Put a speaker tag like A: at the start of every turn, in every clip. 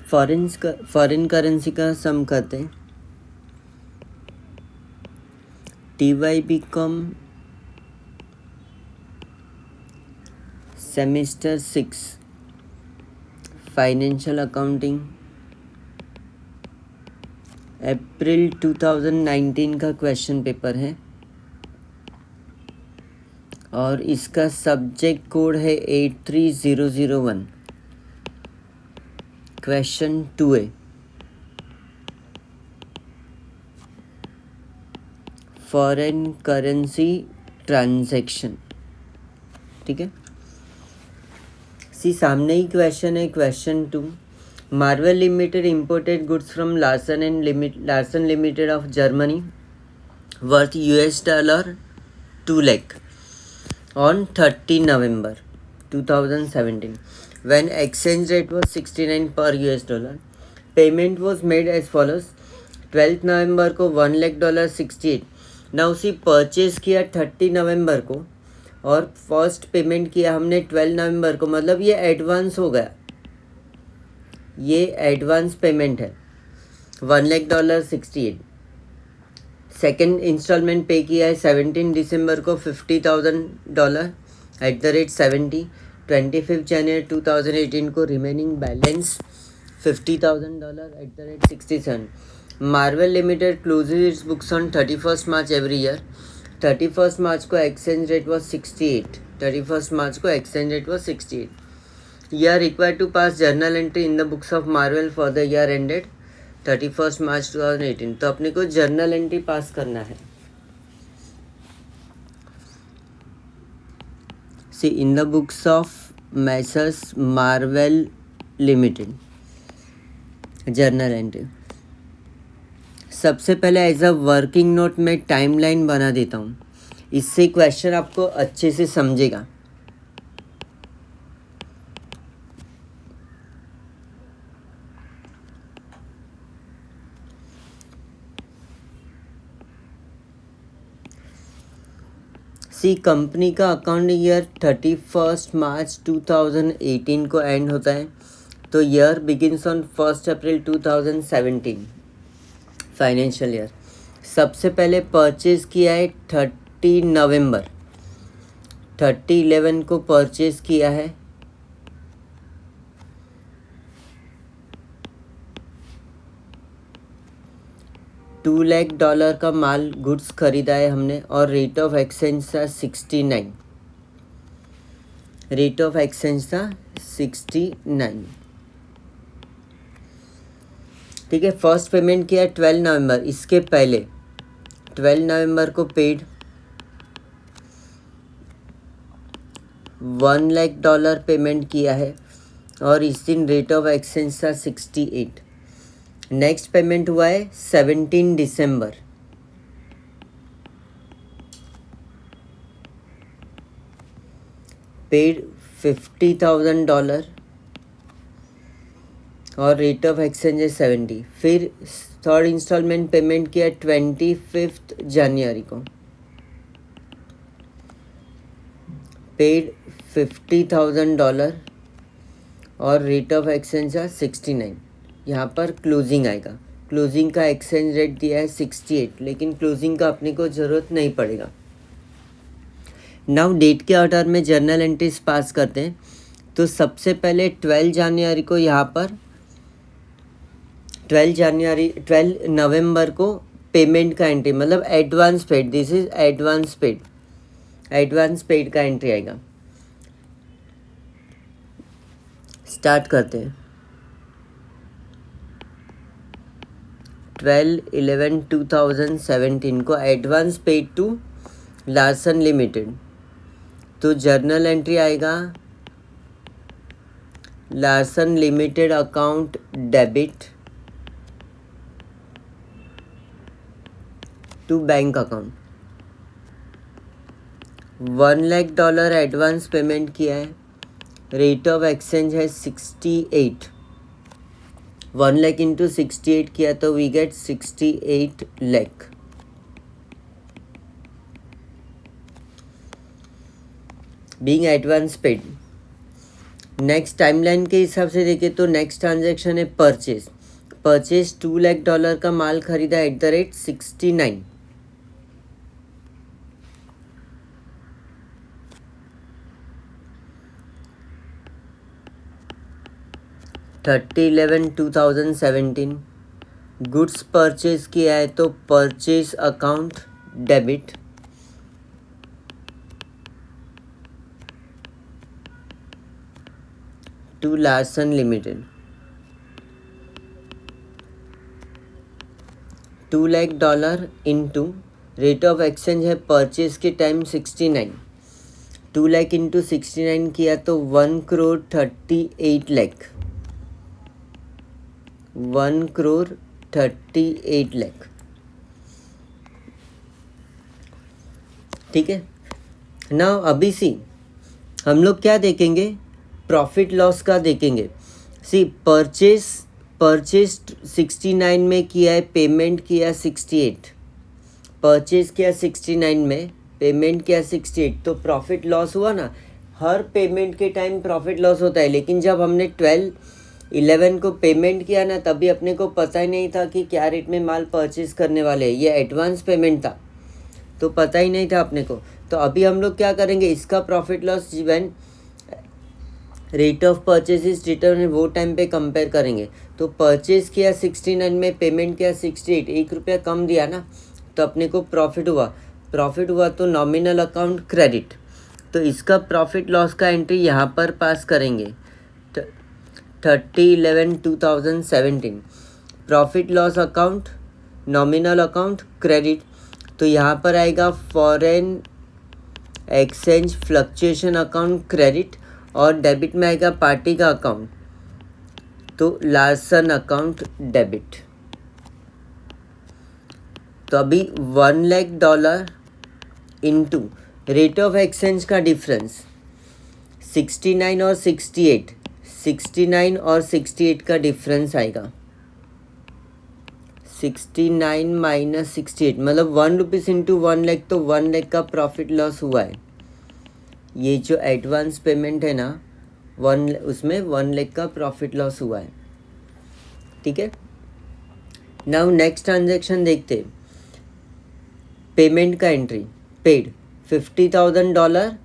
A: Foreign currency का सम करते हैं। TY.com सेमेस्टर 6 फाइनेंशियल अकाउंटिंग अप्रैल 2019 का क्वेश्चन पेपर है और इसका सब्जेक्ट कोड है 83001। Question 2A, foreign currency transaction. ठीक है, सामने ही क्वेश्चन है। Question 2, Marvel limited imported goods from Larsen limited of Germany worth $2 lakh on 30 November 2017 when exchange rate was 69 per $. Payment was made as follows: 12th November को $1 lakh 68। ना उसी purchase किया 30 नवंबर को और फर्स्ट पेमेंट किया हमने 12 नवंबर को, मतलब ये एडवांस हो गया, ये एडवांस पेमेंट है $1 lakh 68। सेकेंड इंस्टॉलमेंट पे किया है 17 दिसंबर को $50,000 @70। 25 जनवरी 2018 को remaining balance $50,000 @67। Marvel limited closes its books on 31st March every year. 31st March को exchange rate was 68। 31st March को exchange rate was 68। You are required to pass journal entry in the books of Marvel for the year ended 31st March 2018। तो अपने को journal entry pass करना है। See in the books of messrs Marvel limited journal entry. सबसे पहले as a working note में timeline बना देता हूँ, इससे क्वेश्चन आपको अच्छे से समझेगा। कंपनी का अकाउंट ईयर 31st March 2018 को एंड होता है, तो year begins on 1st April 2017 financial year. सबसे पहले परचेज किया है 30 नवंबर, 30/11 को परचेज किया है। $2 lakh का माल गुड्स खरीदा है हमने और रेट ऑफ एक्सचेंज था 69। रेट ऑफ एक्सचेंज था 69। ठीक है, फर्स्ट पेमेंट किया 12 नवंबर। इसके पहले 12 नवंबर को पेड $1 lakh पेमेंट किया है और इस दिन रेट ऑफ एक्सचेंज था 68। नेक्स्ट पेमेंट हुआ है 17 दिसंबर। पेड $50,000 और रेट ऑफ एक्सचेंज है 70। फिर थर्ड इंस्टॉलमेंट पेमेंट किया 25 जनवरी को, पेड $50,000 और रेट ऑफ एक्सचेंज है 69। यहाँ पर क्लोजिंग आएगा। क्लोजिंग का एक्सचेंज रेट दिया है 68, लेकिन क्लोजिंग का अपने को ज़रूरत नहीं पड़ेगा। नाउ डेट के ऑर्डर में जर्नल एंट्रीज पास करते हैं। तो सबसे पहले 12 जनवरी को यहाँ पर 12 नवंबर को पेमेंट का एंट्री, मतलब advance paid, this is advance paid, advance paid का एंट्री आएगा। स्टार्ट करते हैं। 12/11/2017 को advance paid to Larsen limited. तो जर्नल एंट्री आएगा Larsen limited account debit to bank account. $1 lakh advance payment किया है। रेट ऑफ एक्सचेंज है 68। 1 lakh इंटू 68 किया तो we get 68 lakh। Being advance paid. Next timeline के हिसाब से देखें तो नेक्स्ट ट्रांजैक्शन है परचेज। परचेज $2 लाख का माल खरीदा @69। 30/11/2017 गुड्स परचेज किया है तो purchase account debit. To Larsen limited $2 lakh into rate of exchange है परचेज के टाइम 69। 2 लाख इंटू 69 किया तो 1,38,00,000। 1,38,00,000। ठीक है ना। अभी सी हम लोग क्या देखेंगे, प्रॉफिट लॉस का देखेंगे। सी परचेज 69 में किया है, पेमेंट किया 68। परचेज किया 69 में, पेमेंट किया 68, तो प्रॉफिट लॉस हुआ ना। हर पेमेंट के टाइम प्रॉफिट लॉस होता है, लेकिन जब हमने 12/11 को पेमेंट किया ना, तभी अपने को पता ही नहीं था कि क्या रेट में माल परचेज करने वाले हैं। ये एडवांस पेमेंट था तो पता ही नहीं था अपने को। तो अभी हम लोग क्या करेंगे, इसका profit loss when rate of purchase is determine वो टाइम पे कंपेयर करेंगे। तो परचेज किया 69 में, पेमेंट किया 68, ₹1 कम दिया ना, तो अपने को प्रॉफिट हुआ। प्रॉफिट हुआ तो नॉमिनल अकाउंट क्रेडिट। तो इसका प्रॉफिट लॉस का एंट्री यहाँ पर पास करेंगे 30/11/2017 profit loss account nominal account credit. तो यहाँ पर आएगा foreign exchange fluctuation account credit, और डेबिट में आएगा पार्टी का अकाउंट, तो लार्सन अकाउंट डेबिट। तो अभी $1 lakh into rate of exchange का डिफरेंस 69 और 68, 69 और 68 का डिफरेंस आएगा 69 माइनस 68, मतलब ₹1 इंटू 1 लाख, तो 1 लाख का प्रॉफिट लॉस हुआ है। ये जो एडवांस पेमेंट है ना, उसमें 1 लाख का प्रॉफिट लॉस हुआ है। ठीक है। नाउ नेक्स्ट ट्रांजैक्शन देखते। पेमेंट का एंट्री पेड $50,000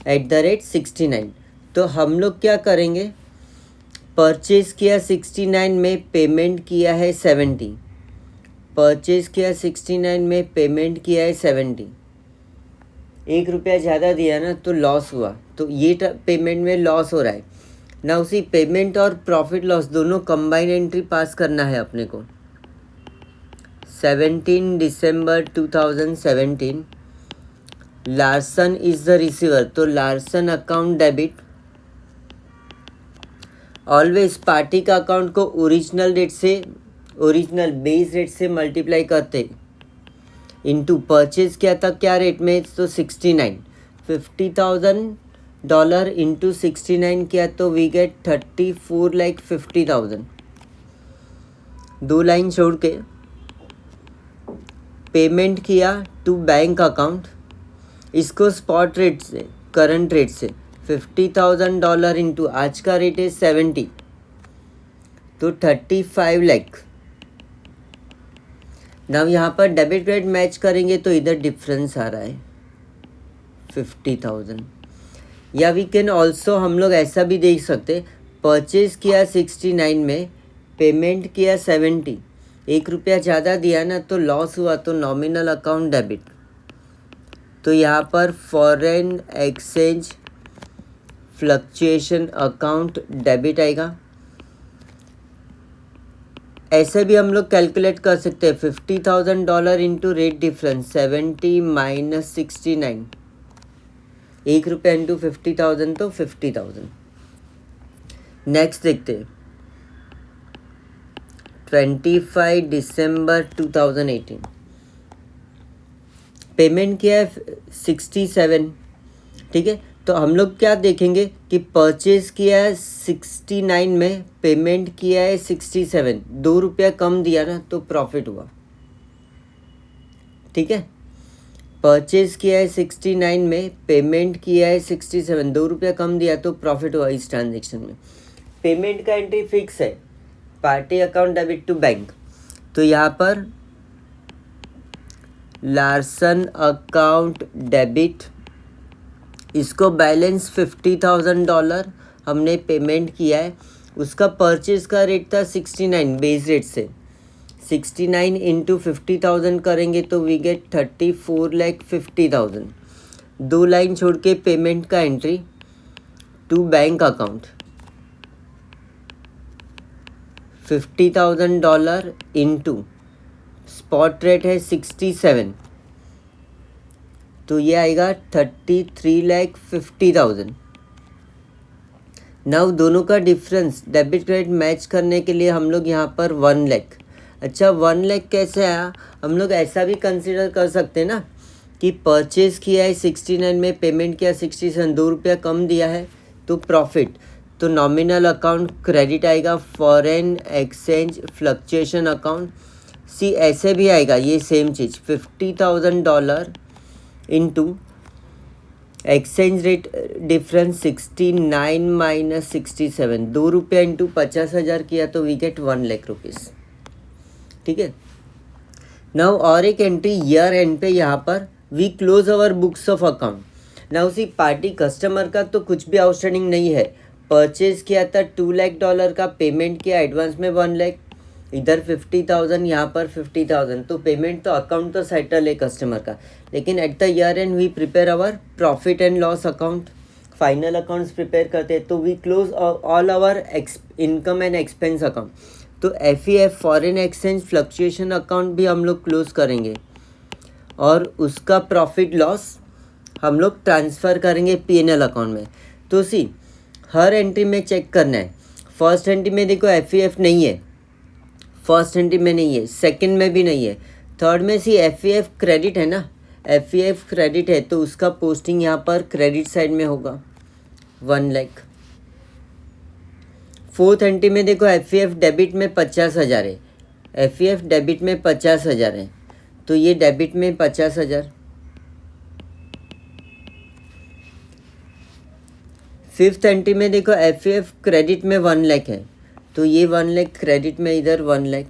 A: @69। तो हम लोग क्या करेंगे, परचेज किया 69 में, पेमेंट किया है 70। परचेज किया 69 में, पेमेंट किया है 70। ₹1 ज़्यादा दिया ना तो लॉस हुआ, तो ये पेमेंट में लॉस हो रहा है ना। उसी पेमेंट और प्रॉफिट लॉस दोनों कंबाइन एंट्री पास करना है अपने को। 17 दिसंबर 2017 लार्सन इज द रिसीवर, तो Larsen account debit. Always party का अकाउंट को ओरिजिनल बेस रेट से मल्टीप्लाई करते इनटू परचेज किया था क्या रेट में, तो 69। $50,000 इंटू 69 किया तो वी गेट 34,50,000। 2 लाइन छोड़ के पेमेंट किया टू बैंक अकाउंट, इसको स्पॉट रेट से करंट रेट से $50,000 इंटू आज का रेट है 70, तो 35 लाख। ना यहाँ पर डेबिट क्रेडिट मैच करेंगे तो इधर डिफरेंस आ रहा है 50,000। या वी कैन ऑल्सो हम लोग ऐसा भी देख सकते, परचेज किया 69 में, पेमेंट किया 70, ₹1 ज़्यादा दिया ना तो लॉस हुआ, तो नॉमिनल अकाउंट डेबिट। तो यहाँ पर foreign exchange fluctuation account debit आएगा। ऐसे भी हम लोग कैलकुलेट कर सकते हैं, $50,000 into rate difference 70 minus 69, ₹1 into 50,000 तो 50,000। नेक्स्ट देखते हैं 25 दिसंबर 2018 पेमेंट किया है 67। ठीक है। तो हम लोग क्या देखेंगे कि परचेज किया है 69 में, पेमेंट किया है 67, ₹2 कम दिया ना तो प्रॉफिट हुआ। ठीक है। परचेज किया है 69 में, पेमेंट किया है 67, 2 रुपया कम दिया तो प्रॉफिट हुआ इस ट्रांजेक्शन में। पेमेंट का एंट्री फिक्स है, party account debit to bank, तो यहाँ पर लार्सन अकाउंट डेबिट, इसको बैलेंस $50,000 हमने पेमेंट किया है, उसका परचेज का रेट था 69 बेस रेट से, 69 इंटू 50,000 करेंगे तो वी गेट 34,50,000। 2 लाइन छोड़ के पेमेंट का entry to bank account, $50,000 into spot rate है 67, तो ये आएगा 33,50,000। नाउ दोनों का डिफरेंस डेबिट क्रेडिट मैच करने के लिए हम लोग यहाँ पर 1 लाख, अच्छा 1 लाख कैसे आया, हम लोग ऐसा भी कंसिडर कर सकते हैं ना कि परचेज़ किया है 69 में, पेमेंट किया 67, 2 रुपया कम दिया है तो प्रॉफिट, तो नॉमिनल अकाउंट क्रेडिट आएगा, फॉरेन एक्सचेंज फ्लक्चुएशन अकाउंट सी ऐसे भी आएगा, ये सेम चीज़ $50,000 into exchange rate difference 69 minus 67, 2 रुपया इंटू 50,000 किया तो वी गेट 1 लाख रुपीज़। ठीक है, नाउ और एक एंट्री ईयर एंड पे यहाँ पर we close our books of account. Now see party customer का तो कुछ भी आउटस्टैंडिंग नहीं है, परचेज किया था $2 लाख का, पेमेंट किया एडवांस में 1 लाख, इधर 50,000 यहाँ पर 50,000, तो पेमेंट तो अकाउंट तो सेटल है कस्टमर का, लेकिन at the year end we prepare our profit and loss account, final accounts prepare करते हैं, तो we close all our income and expense account, तो FEF foreign exchange fluctuation account भी हम लोग क्लोज करेंगे और उसका प्रॉफिट लॉस हम लोग ट्रांसफ़र करेंगे PNL अकाउंट में। तो सी हर एंट्री में चेक करना है, फर्स्ट एंट्री में देखो FEF नहीं है, फर्स्ट एंट्री में नहीं है, सेकंड में भी नहीं है, थर्ड में सी FEF क्रेडिट है ना, FEF क्रेडिट है तो उसका पोस्टिंग यहाँ पर क्रेडिट साइड में होगा 1 लाख। फोर्थ एंट्री में देखो FEF डेबिट में 50,000 है, FEF डेबिट में 50,000 है तो ये डेबिट में 50,000। फिफ्थ एंट्री में देखो FEF क्रेडिट में 1 लाख है तो ये 1 लाख क्रेडिट में, इधर 1 लाख।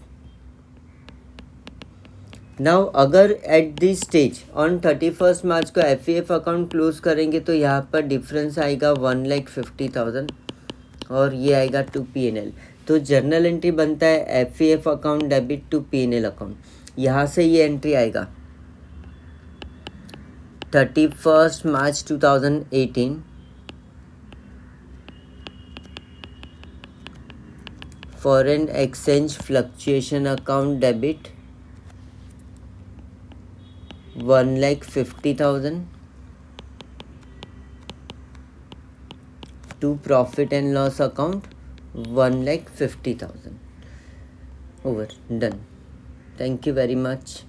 A: नाउ अगर एट दिस स्टेज ऑन 31 मार्च को FEF अकाउंट क्लोज करेंगे तो यहाँ पर डिफरेंस आएगा 1,50,000 और ये आएगा टू PNL, तो जर्नल एंट्री बनता है FEF account debit to PNL account, यहाँ से ये एंट्री आएगा 31 मार्च 2018 foreign exchange fluctuation account debit 1,50,000 to profit and loss account 1,50,000. Over, done. Thank you very much.